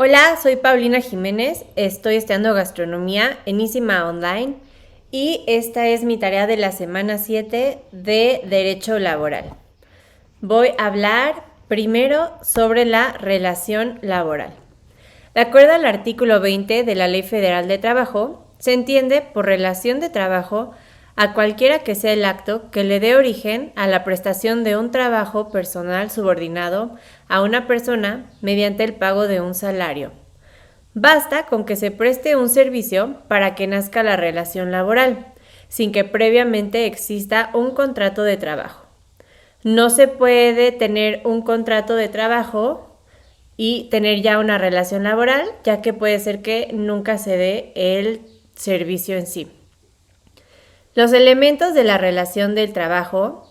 Hola, soy Paulina Jiménez, estoy estudiando gastronomía en ISIMA Online y esta es mi tarea de la semana 7 de Derecho Laboral. Voy a hablar primero sobre la relación laboral. De acuerdo al artículo 20 de la Ley Federal de Trabajo, se entiende por relación de trabajo a cualquiera que sea el acto que le dé origen a la prestación de un trabajo personal subordinado a una persona mediante el pago de un salario. Basta con que se preste un servicio para que nazca la relación laboral, sin que previamente exista un contrato de trabajo. No se puede tener un contrato de trabajo y tener ya una relación laboral, ya que puede ser que nunca se dé el servicio en sí. Los elementos de la relación del trabajo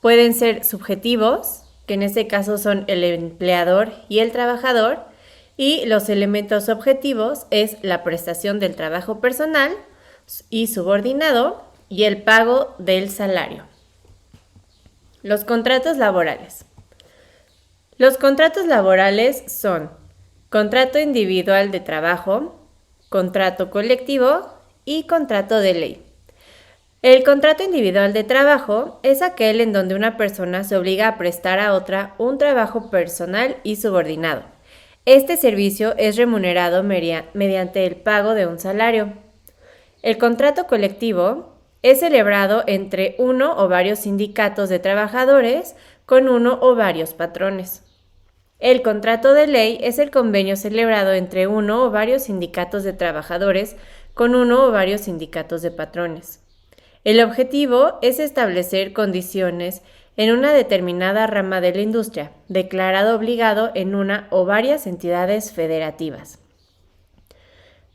pueden ser subjetivos, que en este caso son el empleador y el trabajador, y los elementos objetivos es la prestación del trabajo personal y subordinado y el pago del salario. Los contratos laborales. Los contratos laborales son contrato individual de trabajo, contrato colectivo y contrato de ley. El contrato individual de trabajo es aquel en donde una persona se obliga a prestar a otra un trabajo personal y subordinado. Este servicio es remunerado mediante el pago de un salario. El contrato colectivo es celebrado entre uno o varios sindicatos de trabajadores con uno o varios patrones. El contrato de ley es el convenio celebrado entre uno o varios sindicatos de trabajadores con uno o varios sindicatos de patrones. El objetivo es establecer condiciones en una determinada rama de la industria, declarado obligado en una o varias entidades federativas.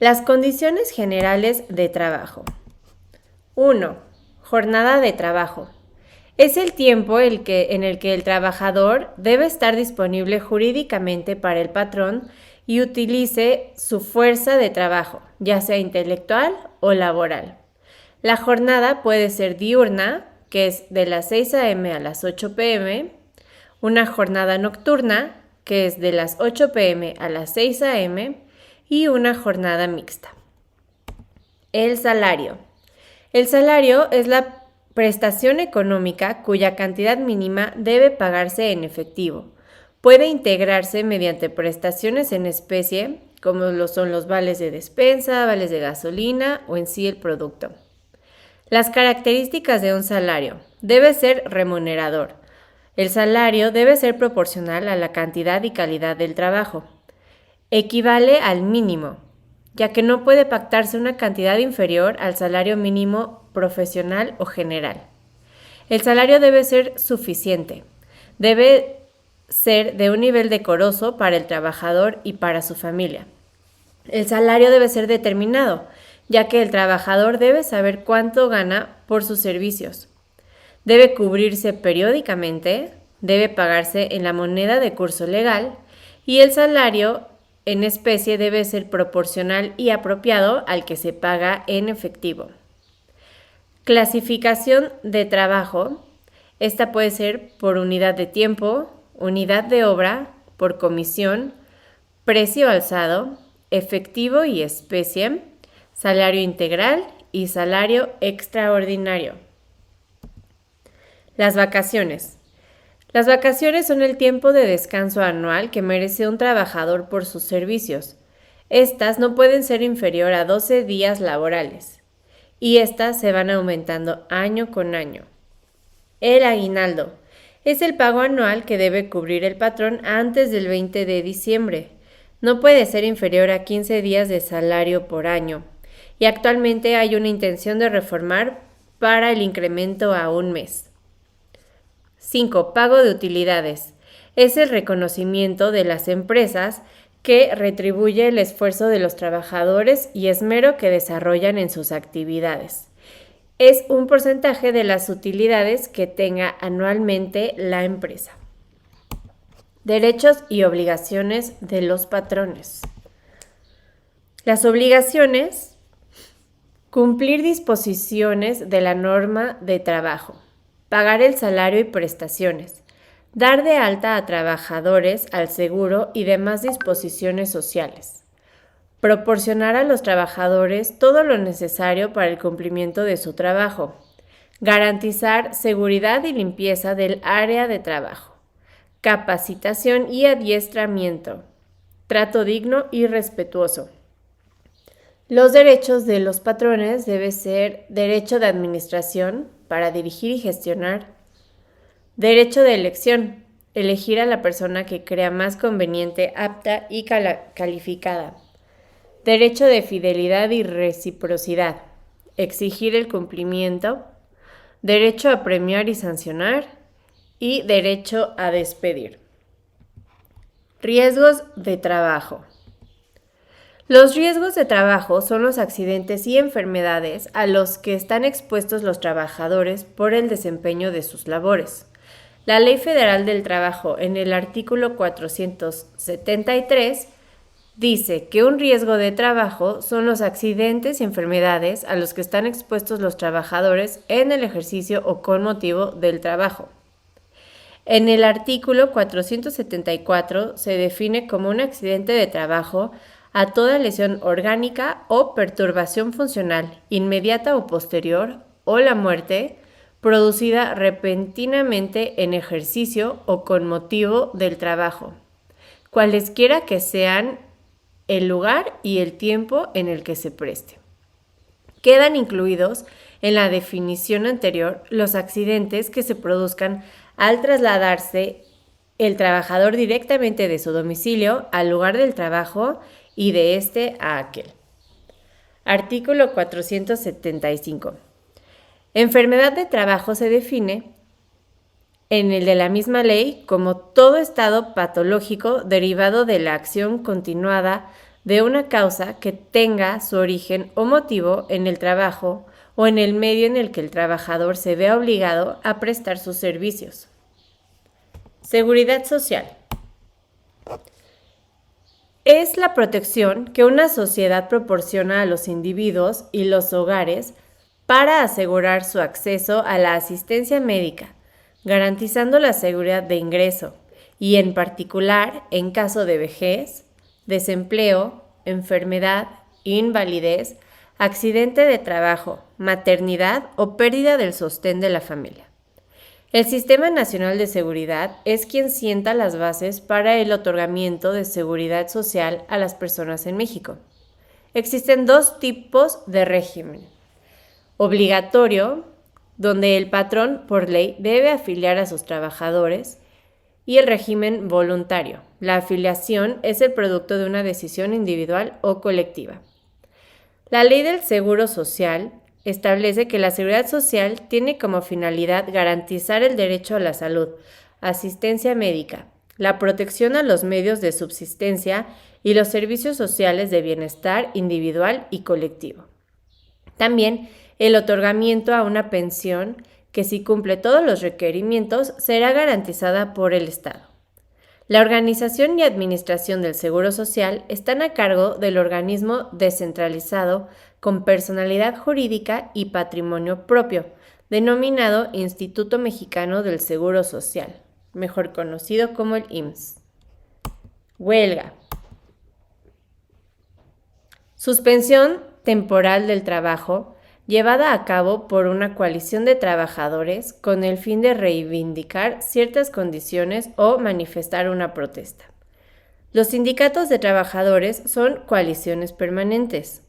Las condiciones generales de trabajo. 1. Jornada de trabajo. Es el tiempo en el que el trabajador debe estar disponible jurídicamente para el patrón y utilice su fuerza de trabajo, ya sea intelectual o laboral. La jornada puede ser diurna, que es de las 6 a.m. a las 8 p.m., una jornada nocturna, que es de las 8 p.m. a las 6 a.m., y una jornada mixta. El salario. El salario es la prestación económica cuya cantidad mínima debe pagarse en efectivo. Puede integrarse mediante prestaciones en especie, como lo son los vales de despensa, vales de gasolina o en sí el producto. Las características de un salario. Debe ser remunerador. El salario debe ser proporcional a la cantidad y calidad del trabajo. Equivale al mínimo, ya que no puede pactarse una cantidad inferior al salario mínimo profesional o general. El salario debe ser suficiente. Debe ser de un nivel decoroso para el trabajador y para su familia. El salario debe ser determinado, ya que el trabajador debe saber cuánto gana por sus servicios. Debe cubrirse periódicamente, debe pagarse en la moneda de curso legal y el salario en especie debe ser proporcional y apropiado al que se paga en efectivo. Clasificación de trabajo. Esta puede ser por unidad de tiempo, unidad de obra, por comisión, precio alzado, efectivo y especie, salario integral y salario extraordinario. Las vacaciones. Las vacaciones son el tiempo de descanso anual que merece un trabajador por sus servicios. Estas no pueden ser inferior a 12 días laborales y estas se van aumentando año con año. El aguinaldo es el pago anual que debe cubrir el patrón antes del 20 de diciembre. No puede ser inferior a 15 días de salario por año y actualmente hay una intención de reformar para el incremento a un mes. 5. Pago de utilidades. Es el reconocimiento de las empresas que retribuye el esfuerzo de los trabajadores y esmero que desarrollan en sus actividades. Es un porcentaje de las utilidades que tenga anualmente la empresa. Derechos y obligaciones de los patrones. Las obligaciones: cumplir disposiciones de la norma de trabajo, pagar el salario y prestaciones, Dar de alta a trabajadores al seguro y demás disposiciones sociales. Proporcionar a los trabajadores todo lo necesario para el cumplimiento de su trabajo. Garantizar seguridad y limpieza del área de trabajo. Capacitación y adiestramiento. Trato digno y respetuoso. Los derechos de los patrones deben ser derecho de administración para dirigir y gestionar. Derecho de elección. Elegir a la persona que crea más conveniente, apta y calificada. Derecho de fidelidad y reciprocidad. Exigir el cumplimiento. Derecho a premiar y sancionar. Y derecho a despedir. Riesgos de trabajo. Los riesgos de trabajo son los accidentes y enfermedades a los que están expuestos los trabajadores por el desempeño de sus labores. La Ley Federal del Trabajo, en el artículo 473, dice que un riesgo de trabajo son los accidentes y enfermedades a los que están expuestos los trabajadores en el ejercicio o con motivo del trabajo. En el artículo 474 se define como un accidente de trabajo a toda lesión orgánica o perturbación funcional, inmediata o posterior, o la muerte, producida repentinamente en ejercicio o con motivo del trabajo, cualesquiera que sean el lugar y el tiempo en el que se preste. Quedan incluidos en la definición anterior los accidentes que se produzcan al trasladarse el trabajador directamente de su domicilio al lugar del trabajo y de este a aquel. Artículo 475. Enfermedad de trabajo se define en el de la misma ley como todo estado patológico derivado de la acción continuada de una causa que tenga su origen o motivo en el trabajo o en el medio en el que el trabajador se vea obligado a prestar sus servicios. Seguridad social. Es la protección que una sociedad proporciona a los individuos y los hogares para asegurar su acceso a la asistencia médica, garantizando la seguridad de ingreso y, en particular, en caso de vejez, desempleo, enfermedad, invalidez, accidente de trabajo, maternidad o pérdida del sostén de la familia. El Sistema Nacional de Seguridad es quien sienta las bases para el otorgamiento de seguridad social a las personas en México. Existen dos tipos de régimen. Obligatorio, donde el patrón por ley debe afiliar a sus trabajadores, y el régimen voluntario. La afiliación es el producto de una decisión individual o colectiva. La Ley del Seguro Social establece que la seguridad social tiene como finalidad garantizar el derecho a la salud, asistencia médica, la protección a los medios de subsistencia y los servicios sociales de bienestar individual y colectivo. También el otorgamiento a una pensión que, si cumple todos los requerimientos, será garantizada por el Estado. La organización y administración del Seguro Social están a cargo del organismo descentralizado con personalidad jurídica y patrimonio propio, denominado Instituto Mexicano del Seguro Social, mejor conocido como el IMSS. Huelga. Suspensión temporal del trabajo llevada a cabo por una coalición de trabajadores con el fin de reivindicar ciertas condiciones o manifestar una protesta. Los sindicatos de trabajadores son coaliciones permanentes.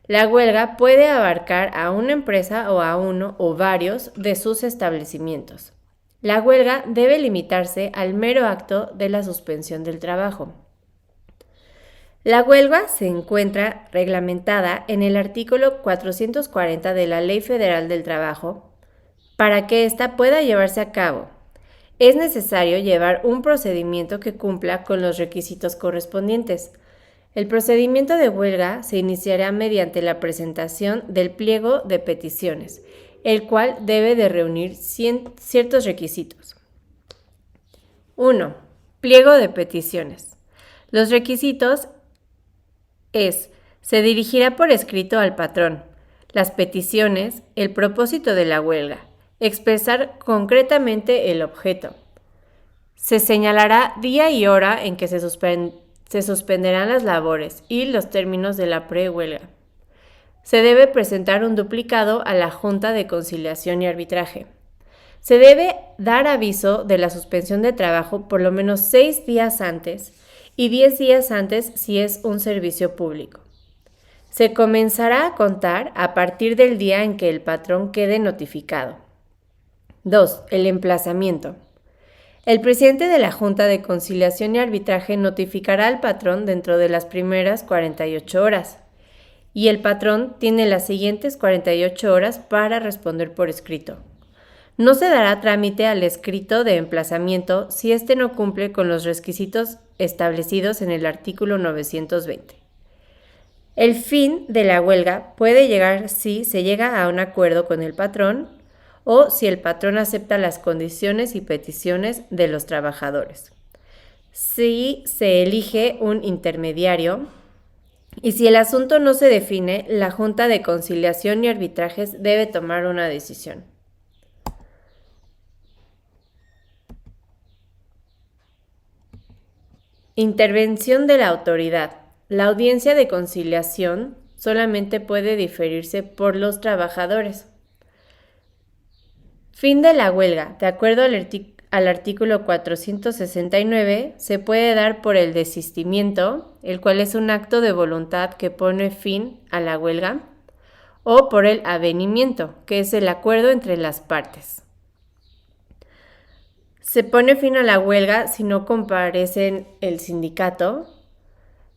La huelga puede abarcar a una empresa o a uno o varios de sus establecimientos. La huelga debe limitarse al mero acto de la suspensión del trabajo. La huelga se encuentra reglamentada en el artículo 440 de la Ley Federal del Trabajo. Para que ésta pueda llevarse a cabo, es necesario llevar un procedimiento que cumpla con los requisitos correspondientes. El procedimiento de huelga se iniciará mediante la presentación del pliego de peticiones, el cual debe de reunir ciertos requisitos. 1. Pliego de peticiones. Los requisitos se dirigirá por escrito al patrón. Las peticiones, el propósito de la huelga, expresar concretamente el objeto. Se señalará día y hora en que se suspenderán las labores y los términos de la prehuelga. Se debe presentar un duplicado a la Junta de Conciliación y Arbitraje. Se debe dar aviso de la suspensión de trabajo por lo menos 6 días antes y 10 días antes si es un servicio público. Se comenzará a contar a partir del día en que el patrón quede notificado. 2. El emplazamiento. El presidente de la Junta de Conciliación y Arbitraje notificará al patrón dentro de las primeras 48 horas y el patrón tiene las siguientes 48 horas para responder por escrito. No se dará trámite al escrito de emplazamiento si éste no cumple con los requisitos establecidos en el artículo 920. El fin de la huelga puede llegar si se llega a un acuerdo con el patrón o si el patrón acepta las condiciones y peticiones de los trabajadores. Si se elige un intermediario y si el asunto no se define, la Junta de Conciliación y Arbitrajes debe tomar una decisión. Intervención de la autoridad. La audiencia de conciliación solamente puede diferirse por los trabajadores. Fin de la huelga. De acuerdo al artículo 469, se puede dar por el desistimiento, el cual es un acto de voluntad que pone fin a la huelga, o por el avenimiento, que es el acuerdo entre las partes. Se pone fin a la huelga si no comparecen el sindicato,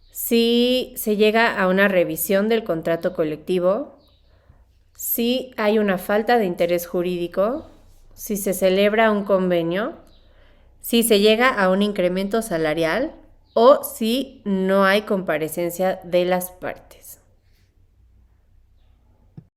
si se llega a una revisión del contrato colectivo, si hay una falta de interés jurídico, si se celebra un convenio, si se llega a un incremento salarial o si no hay comparecencia de las partes.